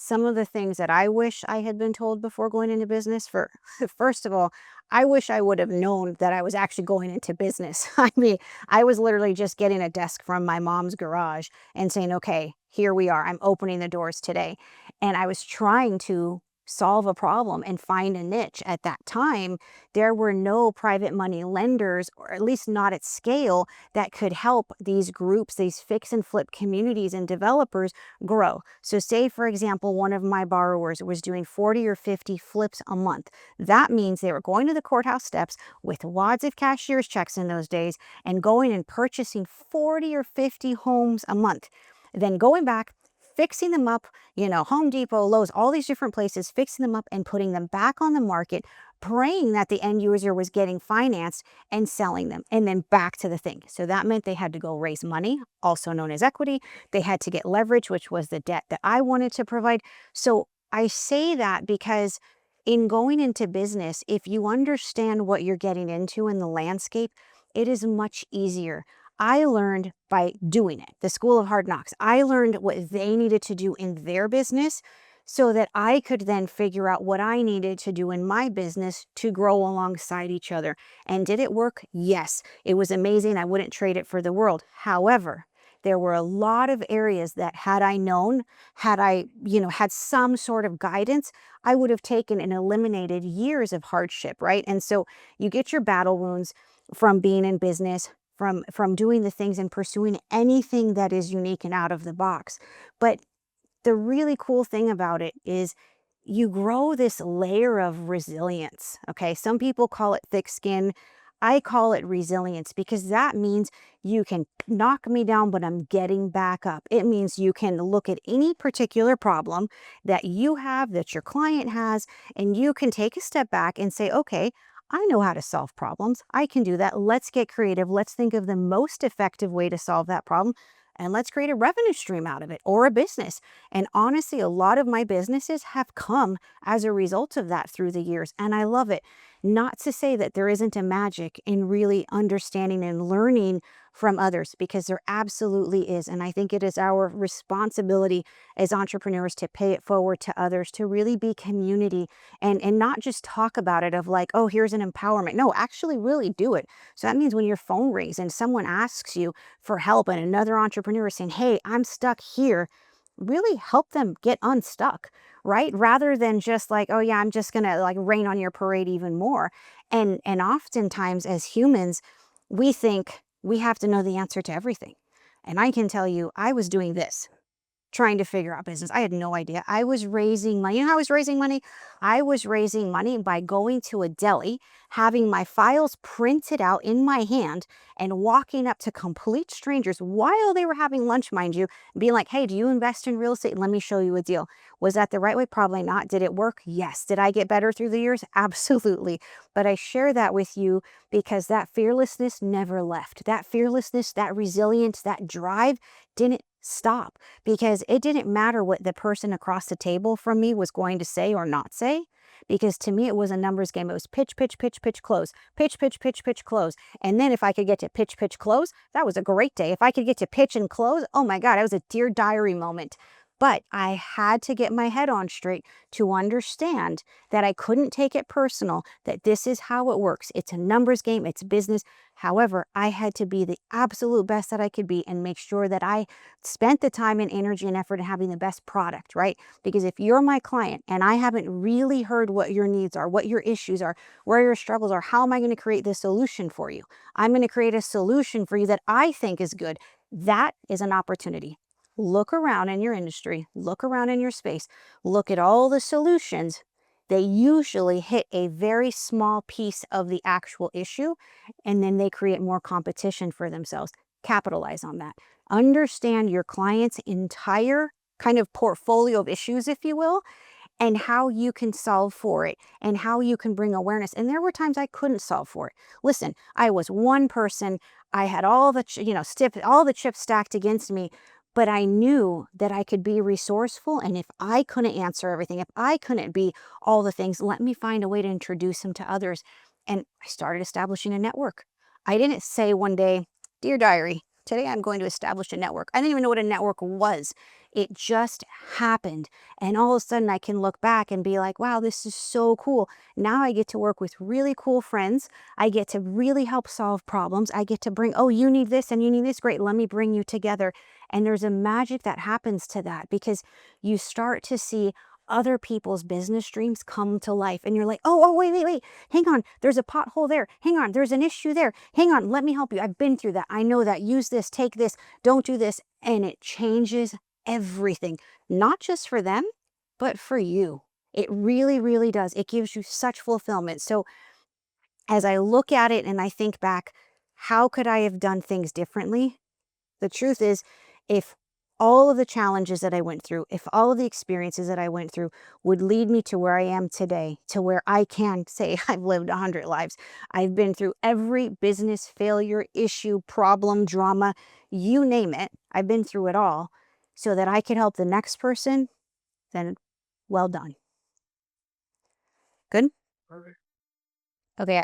some of the things that I wish I had been told before going into business. For first of all, I wish I would have known that I was actually going into business. I mean, I was literally just getting a desk from my mom's garage and saying, okay, here we are. I'm opening the doors today. And I was trying to solve a problem and find a niche. At that time, there were no private money lenders, or at least not at scale, that could help these groups, these fix and flip communities and developers grow. So say, for example, one of my borrowers was doing 40 or 50 flips a month. That means they were going to the courthouse steps with wads of cashier's checks in those days and going and purchasing 40 or 50 homes a month. Then going back, fixing them up, Home Depot, Lowe's, all these different places, fixing them up and putting them back on the market, praying that the end user was getting financed and selling them, and then back to the thing. So that meant they had to go raise money, also known as equity. They had to get leverage, which was the debt that I wanted to provide. So I say that because in going into business, if you understand what you're getting into in the landscape, it is much easier. I learned by doing it, the school of hard knocks. I learned what they needed to do in their business so that I could then figure out what I needed to do in my business to grow alongside each other. And did it work? Yes. It was amazing. I wouldn't trade it for the world. However, there were a lot of areas that had I known, had I, had some sort of guidance, I would have taken and eliminated years of hardship, right? And so you get your battle wounds from being in business, from doing the things and pursuing anything that is unique and out of the box. But the really cool thing about it is you grow this layer of resilience. Okay. Some people call it thick skin. I call it resilience because that means you can knock me down, but I'm getting back up. It means you can look at any particular problem that you have, that your client has, and you can take a step back and say, okay, I know how to solve problems. I can do that. Let's get creative. Let's think of the most effective way to solve that problem. And let's create a revenue stream out of it or a business. And honestly, a lot of my businesses have come as a result of that through the years. And I love it. Not to say that there isn't a magic in really understanding and learning from others, because there absolutely is. And I think it is our responsibility as entrepreneurs to pay it forward to others, to really be community and not just talk about it of like, oh, here's an empowerment. No, actually really do it. So that means when your phone rings and someone asks you for help and another entrepreneur is saying, hey, I'm stuck here, really help them get unstuck, right? Rather than just like, oh yeah, I'm just gonna like rain on your parade even more. And oftentimes as humans, we think we have to know the answer to everything. And I can tell you, I was doing this, trying to figure out business. I had no idea. I was raising money. You know how I was raising money? I was raising money by going to a deli, having my files printed out in my hand, and walking up to complete strangers while they were having lunch, mind you, being like, hey, do you invest in real estate? Let me show you a deal. Was that the right way? Probably not. Did it work? Yes. Did I get better through the years? Absolutely. But I share that with you because that fearlessness never left. That fearlessness, that resilience, that drive didn't stop, because it didn't matter what the person across the table from me was going to say or not say, because to me it was a numbers game. It was pitch, pitch, pitch, pitch, close, pitch, pitch, pitch, pitch, close. And then if I could get to pitch, pitch, close, that was a great day. If I could get to pitch and close, oh my God, it was a Dear Diary moment. But I had to get my head on straight to understand that I couldn't take it personal, that this is how it works. It's a numbers game, it's business. However, I had to be the absolute best that I could be and make sure that I spent the time and energy and effort in having the best product, right? Because if you're my client and I haven't really heard what your needs are, what your issues are, where your struggles are, how am I going to create the solution for you? I'm going to create a solution for you that I think is good. That is an opportunity. Look around in your industry, look around in your space, look at all the solutions. They usually hit a very small piece of the actual issue, and then they create more competition for themselves. Capitalize on that. Understand your client's entire kind of portfolio of issues, if you will, and how you can solve for it and how you can bring awareness. And there were times I couldn't solve for it. Listen, I was one person. I had all the, all the chips stacked against me, but I knew that I could be resourceful. And if I couldn't answer everything, if I couldn't be all the things, let me find a way to introduce them to others. And I started establishing a network. I didn't say one day, Dear Diary, today I'm going to establish a network. I didn't even know what a network was. It just happened. And all of a sudden I can look back and be like, wow, this is so cool. Now I get to work with really cool friends. I get to really help solve problems. I get to bring, oh, you need this and you need this. Great. Let me bring you together. And there's a magic that happens to that because you start to see other people's business dreams come to life. And you're like, wait, hang on. There's a pothole there. Hang on. There's an issue there. Hang on. Let me help you. I've been through that. I know that. Use this, take this, don't do this. And it changes everything, not just for them, but for you. It really, really does. It gives you such fulfillment. So as I look at it and I think back, how could I have done things differently? The truth is, if all of the challenges that I went through, if all of the experiences that I went through would lead me to where I am today, to where I can say I've lived 100 lives, I've been through every business failure, issue, problem, drama, you name it, I've been through it all, so that I can help the next person, then well done. Good? Okay.